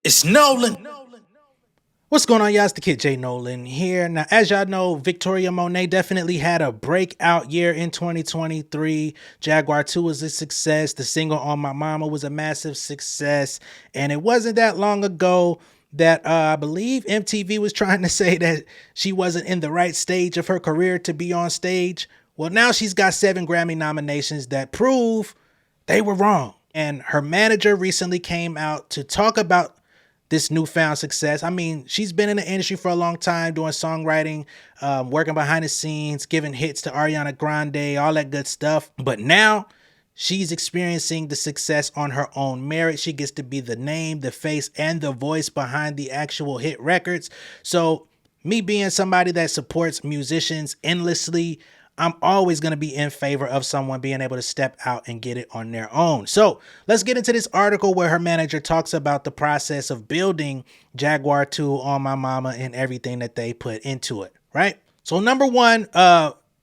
It's Nolan. What's going on, y'all? It's the kid J Nolan here. Now, as y'all know, Victoria Monet definitely had a breakout year in 2023. Jaguar 2 was a success. The single On My Mama was a massive success. And it wasn't that long ago that I believe MTV was trying to say that she wasn't in the right stage of her career to be on stage. Well, now she's got 7 Grammy nominations that prove they were wrong. And her manager recently came out to talk about this newfound success. I mean, she's been in the industry for a long time doing songwriting, working behind the scenes, giving hits to Ariana Grande, all that good stuff. But now she's experiencing the success on her own merit. She gets to be the name, the face, and the voice behind the actual hit records. So, me being somebody that supports musicians endlessly, I'm always going to be in favor of someone being able to step out and get it on their own. So let's get into this article where her manager talks about the process of building Jaguar 2 On My Mama and everything that they put into it, right? So number one,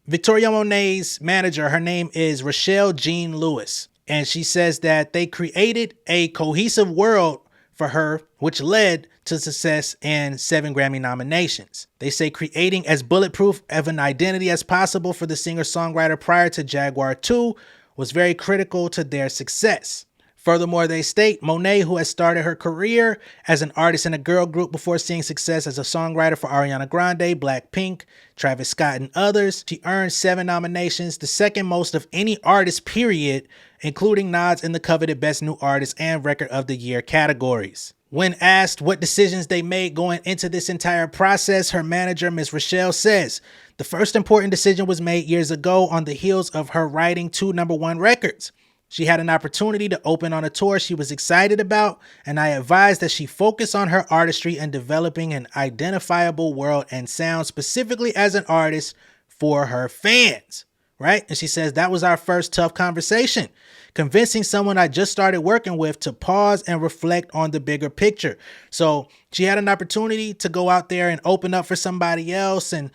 Victoria Monet's manager, her name is Rachelle Jean Lewis. And she says that they created a cohesive world for her, which led to success and 7 Grammy nominations. They say creating as bulletproof of an identity as possible for the singer-songwriter prior to Jaguar 2 was very critical to their success. Furthermore, they state Monet, who has started her career as an artist in a girl group before seeing success as a songwriter for Ariana Grande, Blackpink, Travis Scott, and others, she earned 7 nominations, the second most of any artist, period, including nods in the coveted Best New Artist and Record of the Year categories. When asked what decisions they made going into this entire process, her manager, Ms. Rachelle, says, the first important decision was made years ago on the heels of her writing 2 #1 records. She had an opportunity to open on a tour she was excited about, and I advised that she focus on her artistry and developing an identifiable world and sound specifically as an artist for her fans, right? And she says that was our first tough conversation, convincing someone I just started working with to pause and reflect on the bigger picture. So she had an opportunity to go out there and open up for somebody else and,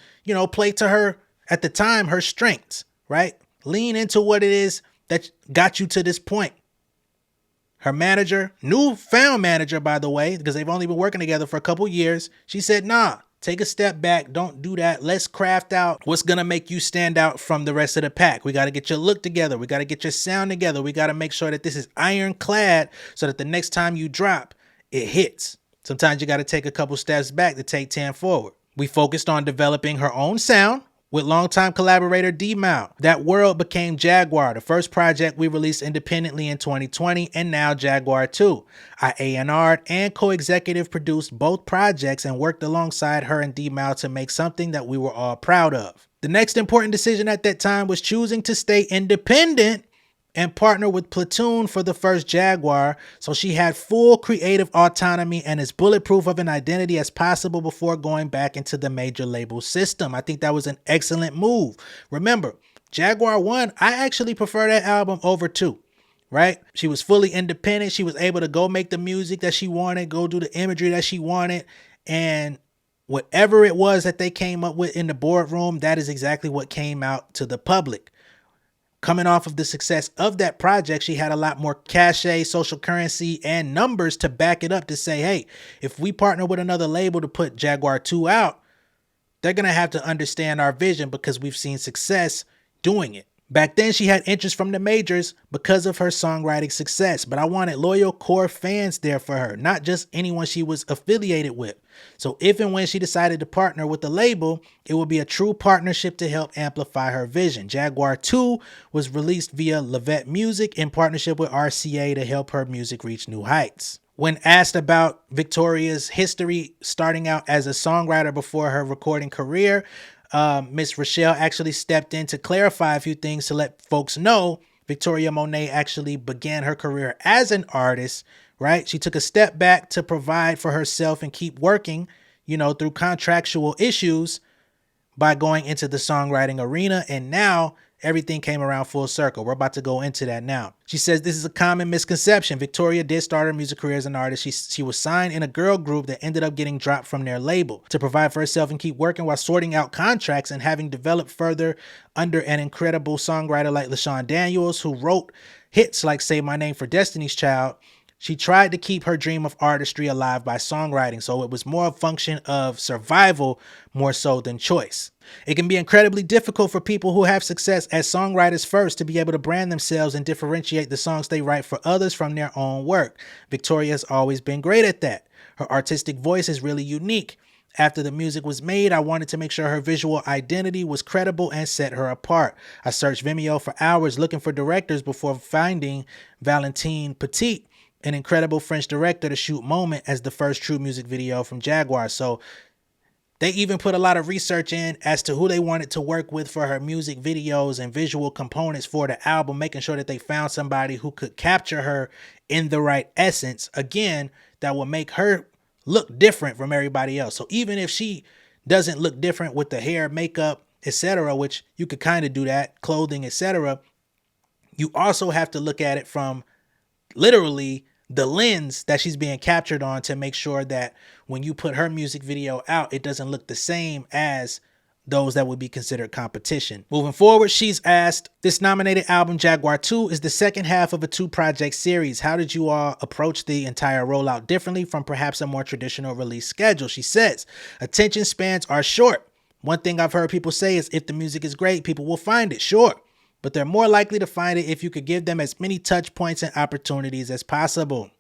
play to her, at the time, her strengths, right? Lean into what it is that got you to this point. Her manager, newfound manager, by the way, because they've only been working together for a couple years, she said, nah, take a step back. Don't do that. Let's craft out what's going to make you stand out from the rest of the pack. We got to get your look together. We got to get your sound together. We got to make sure that this is ironclad so that the next time you drop, it hits. Sometimes you got to take a couple steps back to take 10 forward. We focused on developing her own sound with longtime collaborator D-Mal. That world became Jaguar, the first project we released independently in 2020, and now Jaguar 2. I A&R'd and co-executive produced both projects and worked alongside her and D-Mal to make something that we were all proud of. The next important decision at that time was choosing to stay independent and partner with Platoon for the first Jaguar, so she had full creative autonomy and as bulletproof of an identity as possible before going back into the major label system. I think that was an excellent move. Remember, Jaguar 1, I actually prefer that album over 2, right? She was fully independent. She was able to go make the music that she wanted, go do the imagery that she wanted, and whatever it was that they came up with in the boardroom, that is exactly what came out to the public. Coming off of the success of that project, she had a lot more cachet, social currency, and numbers to back it up to say, hey, if we partner with another label to put Jaguar 2 out, they're going to have to understand our vision because we've seen success doing it. Back then, she had interest from the majors because of her songwriting success, but I wanted loyal core fans there for her, not just anyone she was affiliated with. So if and when she decided to partner with the label, it would be a true partnership to help amplify her vision. Jaguar 2 was released via Lovelyti Music in partnership with RCA to help her music reach new heights. When asked about Victoria's history starting out as a songwriter before her recording career, Miss Rachelle actually stepped in to clarify a few things to let folks know Victoria Monet actually began her career as an artist, right? She took a step back to provide for herself and keep working, through contractual issues by going into the songwriting arena. And now everything came around full circle. We're about to go into that now. She says this is a common misconception. Victoria did start her music career as an artist. She was signed in a girl group that ended up getting dropped from their label to provide for herself and keep working while sorting out contracts and having developed further under an incredible songwriter like LaShawn Daniels, who wrote hits like Say My Name for Destiny's Child. She tried to keep her dream of artistry alive by songwriting, so it was more a function of survival more so than choice. It can be incredibly difficult for people who have success as songwriters first to be able to brand themselves and differentiate the songs they write for others from their own work. Victoria has always been great at that. Her artistic voice is really unique. After the music was made, I wanted to make sure her visual identity was credible and set her apart. I searched Vimeo for hours looking for directors before finding Valentine Petit, an incredible French director, to shoot Moment as the first true music video from Jaguar. So they even put a lot of research in as to who they wanted to work with for her music videos and visual components for the album, making sure that they found somebody who could capture her in the right essence. Again, that will make her look different from everybody else. So even if she doesn't look different with the hair, makeup, etc., which you could kind of do that, clothing, etc., you also have to look at it from literally the lens that she's being captured on to make sure that when you put her music video out, it doesn't look the same as those that would be considered competition. Moving forward, she's asked, this nominated album, Jaguar 2, is the second half of a 2-project series. How did you all approach the entire rollout differently from perhaps a more traditional release schedule? She says, attention spans are short. One thing I've heard people say is if the music is great, people will find it, sure. But they're more likely to find it if you could give them as many touch points and opportunities as possible.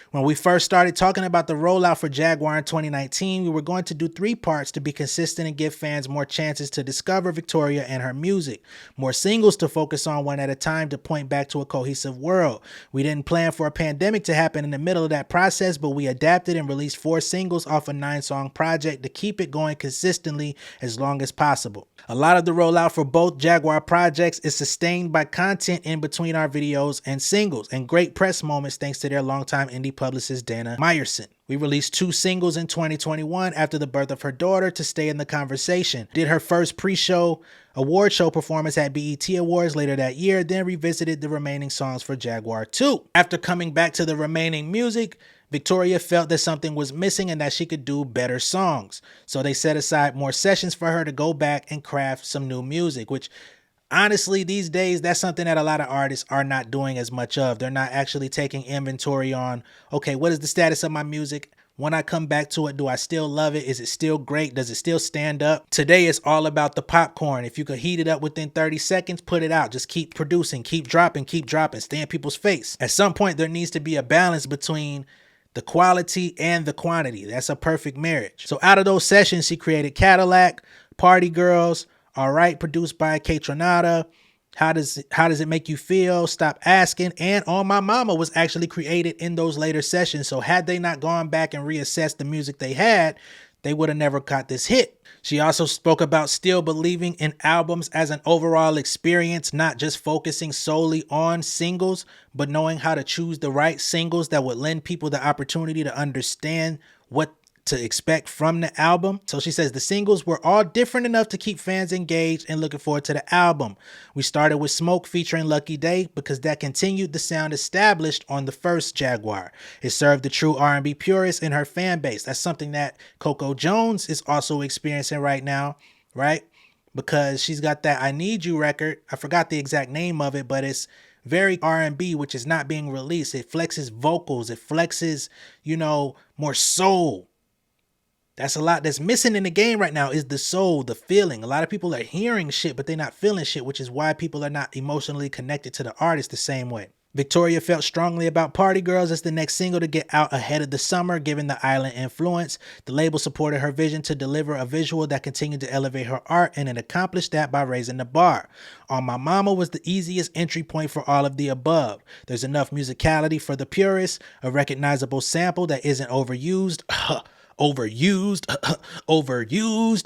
When we first started talking about the rollout for Jaguar in 2019, we were going to do 3 parts to be consistent and give fans more chances to discover Victoria and her music, more singles to focus on one at a time to point back to a cohesive world. We didn't plan for a pandemic to happen in the middle of that process, but we adapted and released 4 singles off a 9-song project to keep it going consistently as long as possible. A lot of the rollout for both Jaguar projects is sustained by content in between our videos and singles, and great press moments thanks to their longtime indie publicist Dana Meyerson. We released 2 singles in 2021 after the birth of her daughter to stay in the conversation. Did her first pre-show award show performance at BET Awards later that year, then revisited the remaining songs for Jaguar 2. After coming back to the remaining music, Victoria felt that something was missing and that she could do better songs. So they set aside more sessions for her to go back and craft some new music, which honestly, these days, that's something that a lot of artists are not doing as much of. They're not actually taking inventory on, okay, what is the status of my music? When I come back to it, do I still love it? Is it still great? Does it still stand up? Today, it's all about the popcorn. If you could heat it up within 30 seconds, put it out. Just keep producing, keep dropping, stay in people's face. At some point, there needs to be a balance between the quality and the quantity. That's a perfect marriage. So out of those sessions, she created Cadillac, Party Girls, All Right, produced by Kaytranada, How does it make you feel? Stop Asking, and On My Mama was actually created in those later sessions. So had they not gone back and reassessed the music they had, they would have never got this hit. She also spoke about still believing in albums as an overall experience, not just focusing solely on singles, but knowing how to choose the right singles that would lend people the opportunity to understand what to expect from the album. So she says the singles were all different enough to keep fans engaged and looking forward to the album. We started with Smoke featuring Lucky Day because that continued the sound established on the first Jaguar. It served the true R&B purists in her fan base. That's something that Coco Jones is also experiencing right now, right? Because she's got that I Need You record. I forgot the exact name of it, but it's very R&B, which is not being released. It flexes vocals. It flexes, more soul. That's a lot that's missing in the game right now, is the soul, the feeling. A lot of people are hearing shit, but they're not feeling shit, which is why people are not emotionally connected to the artist the same way. Victoria felt strongly about Party Girls as the next single to get out ahead of the summer, given the island influence. The label supported her vision to deliver a visual that continued to elevate her art, and it accomplished that by raising the bar. On My Mama was the easiest entry point for all of the above. There's enough musicality for the purists, a recognizable sample that isn't overused. Overused.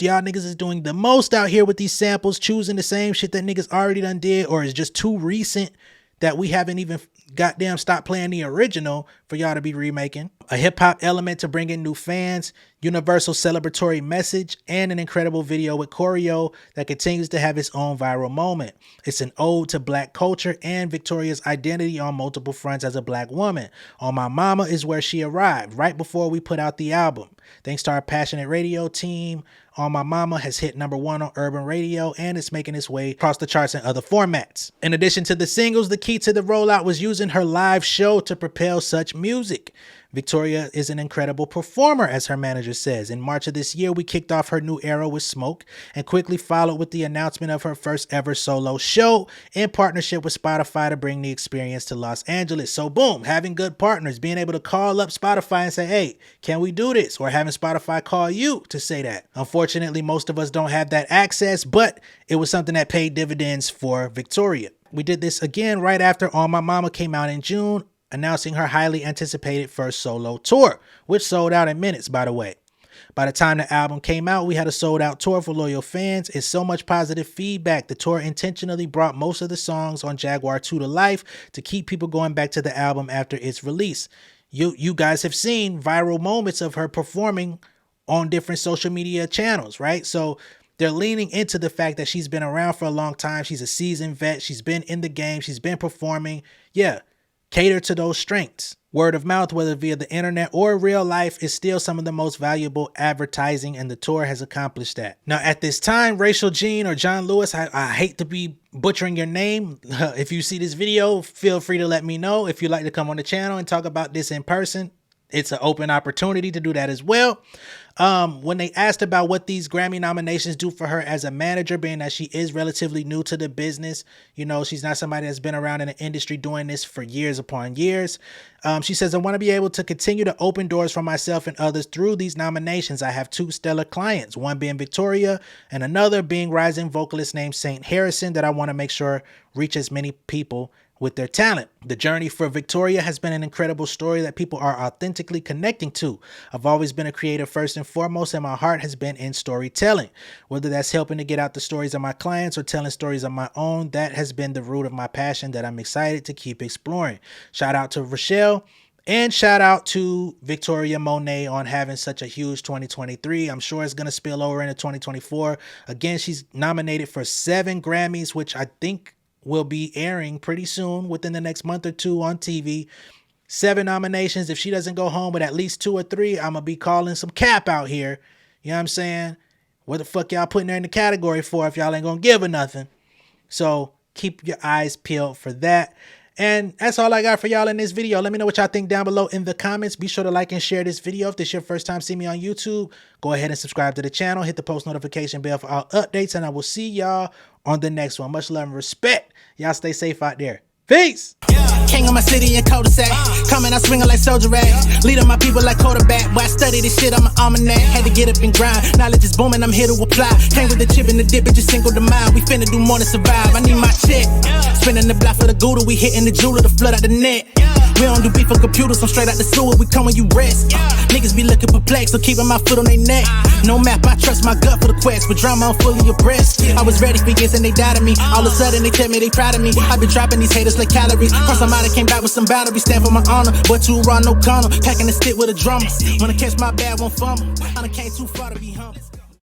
Y'all niggas is doing the most out here with these samples, choosing the same shit that niggas already done did or is just too recent that we haven't even goddamn stopped playing the original, for y'all to be remaking. A hip-hop element to bring in new fans, universal celebratory message, and an incredible video with choreo that continues to have its own viral moment. It's an ode to black culture and Victoria's identity on multiple fronts as a black woman. On My Mama is where she arrived, right before we put out the album. Thanks to our passionate radio team, On My Mama has hit #1 on urban radio and it's making its way across the charts in other formats. In addition to the singles, the key to the rollout was using her live show to propel such music. Victoria is an incredible performer, as her manager says. In March of this year, we kicked off her new era with Smoke and quickly followed with the announcement of her first ever solo show in partnership with Spotify to bring the experience to Los Angeles. So boom, having good partners, being able to call up Spotify and say, hey, can we do this? Or having Spotify call you to say that. Unfortunately, most of us don't have that access, but it was something that paid dividends for Victoria. We did this again right after On My Mama came out in June, announcing her highly anticipated first solo tour, which sold out in minutes, by the way. By the time the album came out, we had a sold out tour for loyal fans and so much positive feedback. The tour intentionally brought most of the songs on Jaguar 2 to life to keep people going back to the album after its release. You guys have seen viral moments of her performing on different social media channels, right? So they're leaning into the fact that she's been around for a long time. She's a seasoned vet. She's been in the game. She's been performing. Yeah. Cater to those strengths. Word of mouth, whether via the internet or real life, is still some of the most valuable advertising, and the tour has accomplished that. Now, at this time, Rachelle Jean or John Lewis, I hate to be butchering your name. If you see this video, feel free to let me know. If you'd like to come on the channel and talk about this in person, it's an open opportunity to do that as well. When they asked about what these Grammy nominations do for her as a manager, being that she is relatively new to the business, you know, she's not somebody that's been around in the industry doing this for years upon years. She says, I want to be able to continue to open doors for myself and others through these nominations. I have 2 stellar clients, one being Victoria and another being rising vocalist named Saint Harrison, that I want to make sure reach as many people with their talent. The journey for Victoria has been an incredible story that people are authentically connecting to. I've always been a creator first and foremost, and my heart has been in storytelling. Whether that's helping to get out the stories of my clients or telling stories of my own, that has been the root of my passion that I'm excited to keep exploring. Shout out to Rachelle. And shout out to Victoria Monet on having such a huge 2023. I'm sure it's going to spill over into 2024. Again, she's nominated for 7 Grammys, which I think will be airing pretty soon, within the next month or 2 on TV. 7 nominations. If she doesn't go home with at least 2 or 3, I'm going to be calling some cap out here. You know what I'm saying? What the fuck y'all putting her in the category for if y'all ain't going to give her nothing? So keep your eyes peeled for that. And that's all I got for y'all in this video. Let me know what y'all think down below in the comments. Be sure to like and share this video. If this is your first time seeing me on YouTube, go ahead and subscribe to the channel. Hit the post notification bell for all updates. And I will see y'all on the next one. Much love and respect. Y'all stay safe out there. Peace. King of my city and cul-de-sac. Coming out swinging like soldier rag. Leading my people like quarterback. Boy, I study this shit, I'm an almanac. Had to get up and grind. Knowledge is booming, I'm here to apply. Came with the chip and the dip, it just single the mind. We finna do more than survive. I need my check. Spinning the block for the gouda. We hitting the jeweler to flood out the net. We don't do beef for computers, I'm straight out the sewer. We come when you rest. Niggas be looking perplexed, so keeping my foot on their neck. No map, I trust my gut for the quest. With drama, I'm fully abreast. I was ready for years and they doubted me. All of a sudden they tell me they proud of me. I been dropping these haters like calories. Cross them out, I came back with some boundaries. Stand for my honor, but too raw, no corner. Packing the stick with a drummer. Wanna catch my bad, won't fumble. I done came too far to be humble.